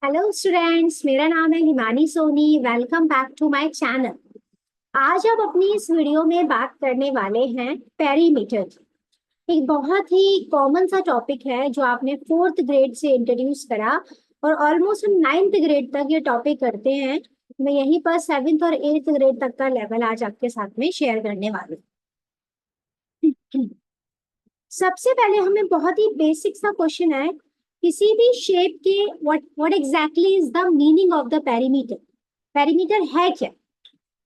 Hello students, मेरा नाम है Himani Soni. Welcome back to my channel. आज हम अपनी इस वीडियो में बात करने वाले हैं पेरीमीटर। एक बहुत ही कॉमन सा टॉपिक है जो आपने फोर्थ ग्रेड से इंट्रोड्यूस करा और ऑलमोस्ट हम नाइन्थ ग्रेड तक ये टॉपिक करते हैं। मैं यहीं पर सेवेंथ और एट्थ ग्रेड तक का लेवल आज आपके साथ में शेयर करने वाली हूँ। सबसे पहले हमें बहुत ही बेसिक सा क्वेश्चन है, किसी भी शेप के what exactly is the meaning of the perimeter. Perimeter है क्या?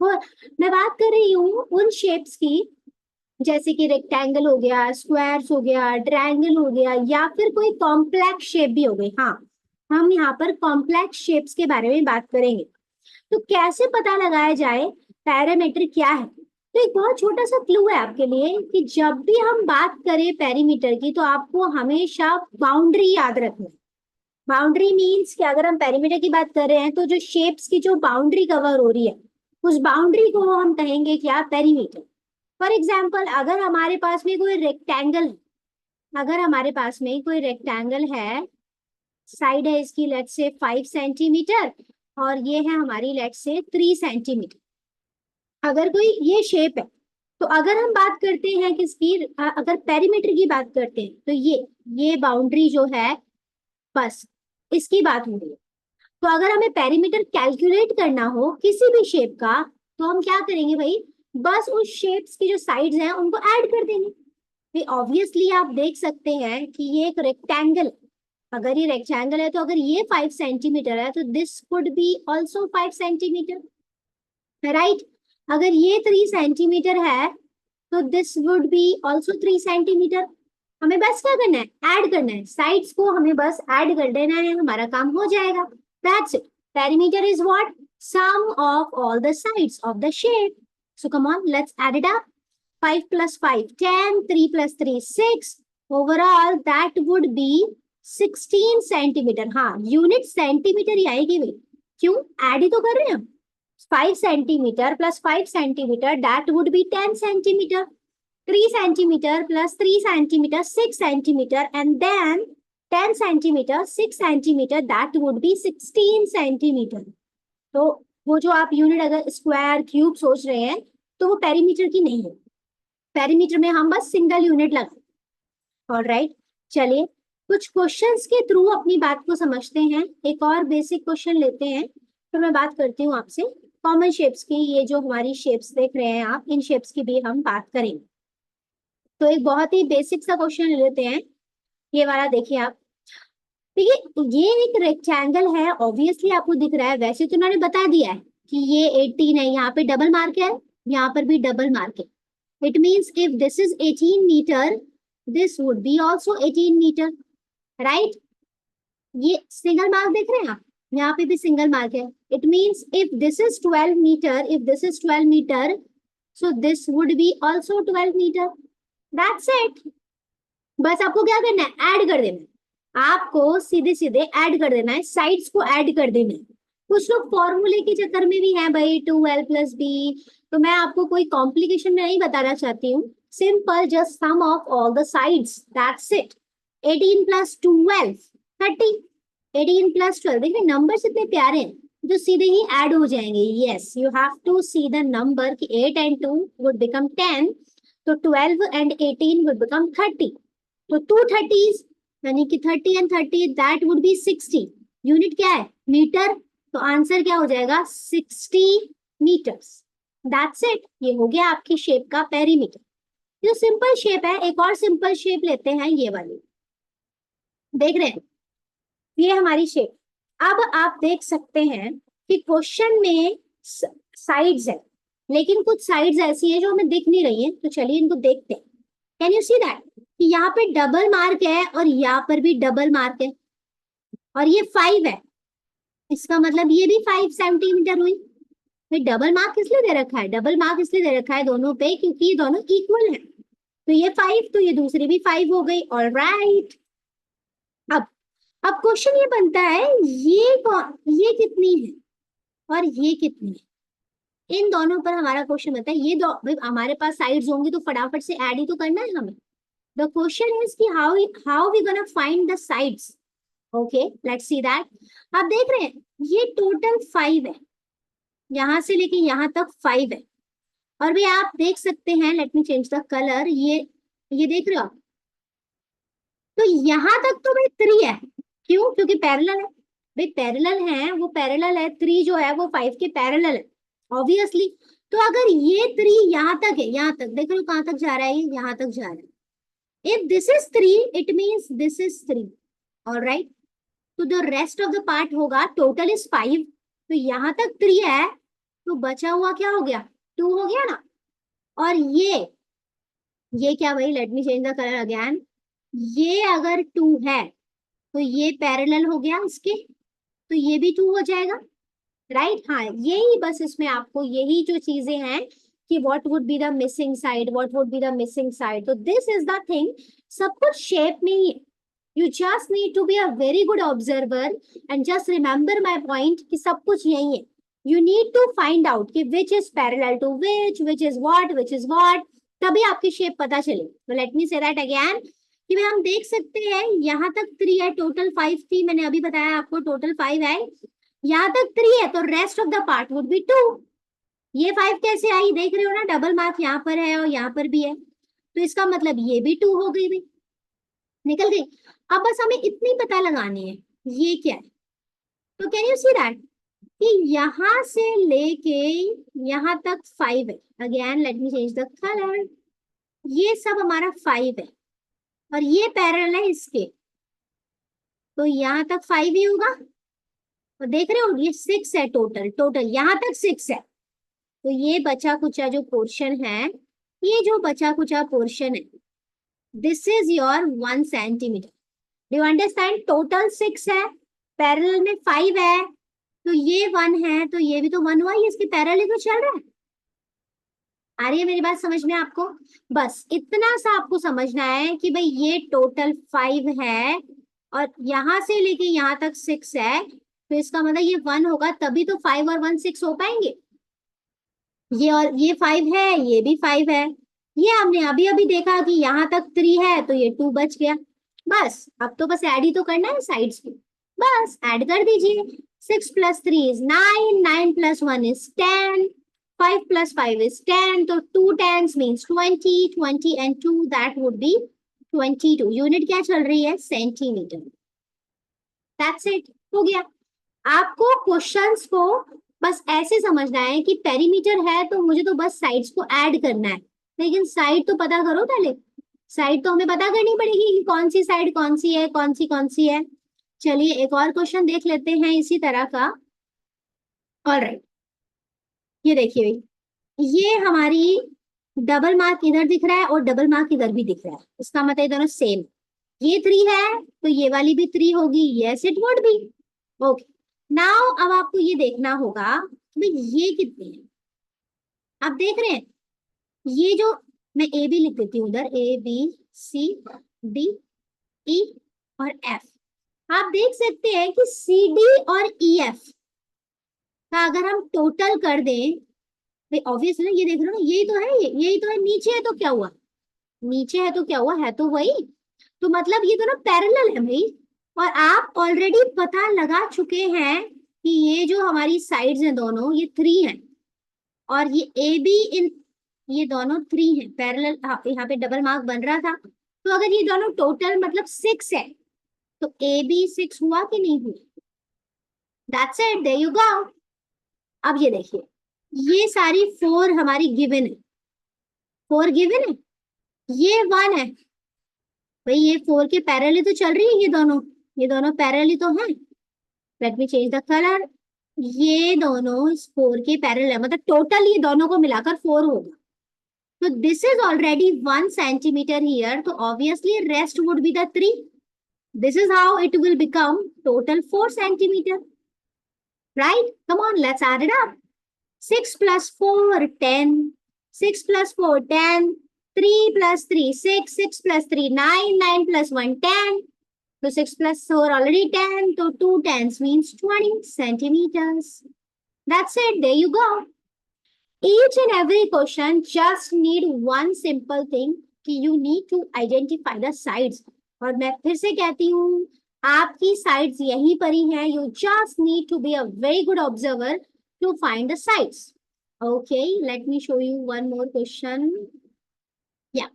वो मैं बात कर रही हूँ उन शेप्स की, जैसे कि रेक्टेंगल हो गया, स्क्वायर्स हो गया, ट्रायंगल हो गया, या फिर कोई कॉम्प्लेक्स शेप भी हो गई। हाँ, हम यहाँ पर कॉम्प्लेक्स शेप्स के बारे में बात करेंगे। तो कैसे पता लगाया जाए पैरामीटर क्या है? तो एक बहुत छोटा सा क्लू है आपके लिए कि जब भी हम बात करें पेरीमीटर की तो आपको हमेशा बाउंड्री याद रखना है। बाउंड्री मीन्स कि अगर हम पेरीमीटर की बात कर रहे हैं तो जो शेप्स की जो बाउंड्री कवर हो रही है उस बाउंड्री को हम कहेंगे क्या? पेरीमीटर। फॉर एग्जाम्पल, अगर हमारे पास में कोई रेक्टेंगल है, अगर हमारे पास में कोई रेक्टेंगल है, साइड है इसकी लेट्स से 5 सेंटीमीटर और ये है हमारी लेट्स से 3 सेंटीमीटर। अगर कोई ये शेप है तो अगर हम बात करते हैं किसकी, अगर पेरीमीटर की बात करते हैं तो ये बाउंड्री जो है, बस इसकी बात हो रही है। तो अगर हमें पेरीमीटर कैलकुलेट करना हो किसी भी शेप का तो हम क्या करेंगे भाई? बस उस शेप्स की जो साइड्स हैं उनको ऐड कर देंगे। भाई ऑब्वियसली आप देख सकते हैं कि ये एक रेक्टेंगल, अगर ये रेक्टेंगल है तो अगर ये 5 सेंटीमीटर है तो this could be also 5 centimetre, right? अगर ये 3 सेंटीमीटर है तो this would be also 3 centimetre. हमें बस क्या करना है? ऐड करना है, साइड्स को हमें बस ऐड कर देना है, हमारा काम हो जाएगा। That's it. Perimeter is what? Sum of all the sides of the shape. So come on, let's add it up. 5 plus 5 10, 3 plus 3 6, overall that would be 16 centimetre. हाँ, यूनिट सेंटीमीटर ही आएगी भाई, क्यों? ऐड ही तो कर रहे हैं हम। 5 centimetre plus 5 centimetre, that would be 10 centimetre. 3 centimetre plus 3 centimetre 6 centimetre, and then 10 centimetre 6 centimetre, that would be 16 centimetre. तो वो जो आप यूनिट अगर स्क्वायर क्यूब सोच रहे हैं तो वो पेरीमीटर की नहीं है। पेरीमीटर में हम बस सिंगल यूनिट लगा। ऑलराइट, चलिए कुछ क्वेश्चंस के थ्रू अपनी बात को समझते हैं। एक और बेसिक क्वेश्चन लेते हैं, तो मैं बात करती हूँ आपसे कॉमन शेप्स की। ये जो हमारी शेप्स देख रहे हैं आप, इन शेप्स की भी हम बात करेंगे। तो एक बहुत ही बेसिक सा क्वेश्चन लेते हैं, ये वाला देखिए आप। देखिए ये एक रेक्टेंगल है, ऑब्वियसली आपको दिख रहा है, वैसे तो उन्होंने बता दिया है कि ये 18 है, यहाँ पे डबल मार्क है, यहाँ पर भी डबल मार्क है। It means if this is 18 meter, this would be also 18 meter, right? ये सिंगल मार्क देख रहे हैं आप, यहाँ पे भी सिंगल मार्क है। It means if this is 12 meter, if this is 12 meter, so this would be also 12 meter. That's it. बस आपको क्या करना है? ऐड कर देना है। आपको सीधे सीधे ऐड कर देना है, साइड्स को ऐड कर देना है। कुछ लोग फॉर्मूले के चक्कर में भी हैं भाई, 2l plus b। तो मैं आपको कोई कॉम्प्लिकेशन में नहीं बताना चाहती हूँ, simple just sum of all the sides, that's it. 18 plus 12 30, 18 plus 12। देखिए नंबर्स इतने प्यारे हैं जो सीधे ही ऐड हो जाएंगे। Yes, you have to see the number कि 8 and 2 would become 10, तो 12 and 18 would become 30। तो 2 30s यानी कि 30 and 30 that would be 60। Unit क्या है? मीटर। तो आंसर क्या हो जाएगा? 60 मीटर्स। That's it. ये हो गया आपकी शेप का पेरीमीटर। जो सिंपल शेप है, एक और सिंपल शेप लेते हैं, ये वाली देख रहे हैं, ये हमारी शेप। अब आप देख सकते हैं कि क्वेश्चन में साइड्स है, लेकिन कुछ साइड्स ऐसी है जो हमें दिख नहीं रही है, तो चलिए इनको देखते हैं। कैन यू सी दैट कि यहाँ पे डबल मार्क है और यहाँ पर भी डबल मार्क है, और ये 5 है, इसका मतलब ये भी 5 सेंटीमीटर हुई। फिर डबल मार्क इसलिए दे रखा है, डबल मार्क इसलिए दे रखा है दोनों पे क्योंकि ये दोनों इक्वल है। तो ये 5 तो ये दूसरी भी 5 हो गई। ऑलराइट, अब अब क्वेश्चन ये बनता है, ये कितनी है और ये कितनी है? इन दोनों पर हमारा क्वेश्चन बनता है। ये दो भाई हमारे पास साइड्स होंगी तो फटाफट से ऐड ही तो करना है हमें। द क्वेश्चन इज कि how we gonna find the sides okay, let's see that. आप देख रहे हैं ये टोटल 5 है, यहां से लेके यहां तक 5 है। और भी आप देख सकते हैं, let me change the colour, ये देख रहे हो आप, तो यहां तक तो भाई 3 है। क्यों? क्योंकि पैरेलल है भाई, पैरेलल है, वो पैरेलल है, 3 जो है वो 5 के पैरेलल है ऑब्वियसली। तो अगर ये 3 यहाँ तक है, यहाँ तक देख रहे हो कहाँ तक जा रहा है, ये यहाँ तक जा रहा है। If this is 3 it means this is 3, alright. तो the rest of the part होगा, टोटल इज 5, तो यहाँ तक 3 है, तो बचा हुआ क्या हो गया, 2 हो गया ना। और ये क्या भाई, let me change the colour again. ये अगर 2 है तो ये पैरेलल हो गया इसके, तो ये भी 2 हो जाएगा, राइट। हाँ, यही बस इसमें आपको यही जो चीजें हैं कि what would be the missing side, what would be the missing side, तो दिस इज द थिंग। सब कुछ शेप में ही है। You just need to be a very good observer and just remember my point कि सब कुछ यही है। You need to find out कि which is parallel to which is what, तभी आपकी शेप पता चले। तो let me say that again कि हम देख सकते हैं यहाँ तक 3 है, टोटल 5 थी, मैंने अभी बताया आपको टोटल 5 है, यहाँ तक 3 है, तो rest of the part would be 2। ये 5 कैसे आई, देख रहे हो ना, डबल मार्क यहाँ पर है और यहाँ पर भी है, तो इसका मतलब ये भी 2 हो गई भाई, निकल गई। अब बस हमें इतनी पता लगानी है ये क्या है। तो कैन यू सी दैट कि यहाँ से लेके यहाँ तक 5 है। Again let me change the colour. ये सब हमारा 5 है और ये पैरेलल है इसके, तो यहाँ तक 5 ही होगा। तो देख रहे हो ये 6 है, टोटल यहाँ तक 6 है। तो ये बचा कुचा जो पोर्शन है, ये जो बचा कुचा पोर्शन है, this is your 1 centimetre. Do you understand? Total 6 है, पैरेलल में 5 है, तो ये 1 है, तो ये भी तो 1 हुआ, ये इसके पैरेलल ही तो चल रहा है। आ रही है मेरी बात समझ में आपको? बस इतना सा आपको समझना है कि भाई ये टोटल 5 है और यहां से लेके यहाँ तक 6 है, तो इसका मतलब ये 1 होगा, तभी तो 5 और 1 6 हो पाएंगे। ये और ये 5 है, ये भी 5 है। ये हमने अभी अभी देखा कि यहाँ तक 3 है, तो ये 2 बच गया। बस अब तो बस ऐड ही तो करना है साइड्स पे, बस ऐड कर दीजिए। 6 + 3 इज 9, 9 + 1 इज 10, 5 + 5 is 10, तो 2 tens means 20, 20 and 2 that would be 22। Unit क्या चल रही है, सेंटीमीटर। दैट्स इट, हो गया। आपको क्वेश्चंस को बस ऐसे समझना है कि पेरीमीटर है तो मुझे तो बस साइड्स को ऐड करना है, लेकिन साइड तो पता करो पहले। साइड तो हमें पता करनी पड़ेगी कि कौन सी साइड कौन सी है, कौन सी है। चलिए एक और क्वेश्चन देख लेते हैं इसी तरह का। ऑलराइट, ये देखिए भाई, ये हमारी डबल मार्क इधर दिख रहा है और डबल मार्क इधर भी दिख रहा है, इसका मतलब ये दोनों सेम। ये 3 है तो ये वाली भी 3 होगी, yes it would be. Okay, now अब आपको ये देखना होगा भाई ये कितनी है। आप देख रहे हैं ये जो, मैं ए बी लिख देती हूँ उधर, A B C D E और एफ। आप देख सकते हैं कि सी डी और ई एफ का अगर हम टोटल कर दें, भाई ऑब्वियसली ये देख रहे हो ना, यही तो है, यही तो है। नीचे है तो क्या हुआ, नीचे है तो क्या हुआ, है तो वही। तो मतलब ये दोनों पैरेलल है भाई। और आप ऑलरेडी पता लगा चुके हैं कि ये जो हमारी साइड्स हैं दोनों, ये 3 हैं और ये ए बी इन, ये दोनों 3 हैं पैरेलल। यहाँ पे डबल मार्क बन रहा था, तो अगर ये दोनों टोटल मतलब 6 है, तो ए बी 6 हुआ कि नहीं हुआ। That's it, there you go. अब ये देखिए, ये सारी 4 हमारी गिवन है, 4 गिवन है, ये 1 है भाई, ये 4 के पैरेलल तो चल रही है, ये दोनों पैरेलल ही तो हैं। Let me change the colour. ये दोनों इस 4 के पैरेलल है, मतलब टोटल ये दोनों को मिलाकर 4 होगा। तो this is already 1 centimetre here, तो obviously rest would be the 3। This is how it will become total 4 centimetre, right. Come on, let's add it up. 6 + 4 10, 6 + 4 10, 3 + 3 6, 6 + 3 9, 9 + 1 10, so 6 + 4 already 10, so 2 tens means 20 centimeters. That's it, there you go. Each and every question just need one simple thing कि you need to identify the sides। और मैं फिर से कहती हूँ, आपकी sides यहीं पर ही हैं. You just need to be a very good observer to find the sides. Okay, let me show you one more question. या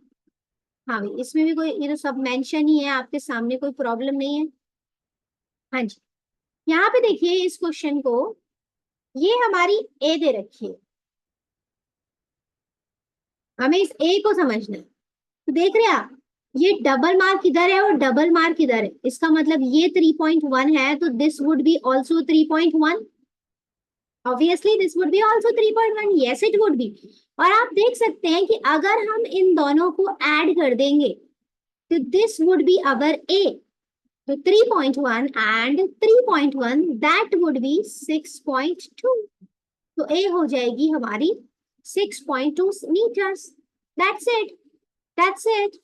हाँ भाई, इसमें भी कोई, ये तो सब मेंशन ही है आपके सामने, कोई प्रॉब्लम नहीं है. हाँ जी, यहाँ पे देखिए इस क्वेश्चन को, ये हमारी ए दे रखी है, हमें इस ए को समझना है. तो देख रहे हैं आप, ये डबल मार्क इधर है और डबल मार्क इधर है, इसका मतलब ये 3.1 है, तो this would be also 3.1. Obviously this would be also 3.1. Yes it would be. और आप देख सकते हैं कि अगर हम इन दोनों को ऐड कर देंगे तो दिस वुड बी अवर ए. तो 3.1 एंड 3.1 दैट वुड बी 6.2. तो ए हो जाएगी हमारी 6.2 metres. That's it, that's it.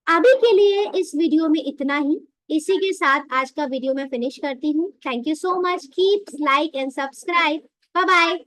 अभी के लिए इस वीडियो में इतना ही. इसी के साथ आज का वीडियो मैं फिनिश करती हूँ. Thank you so much. Keep like and subscribe. Bye bye.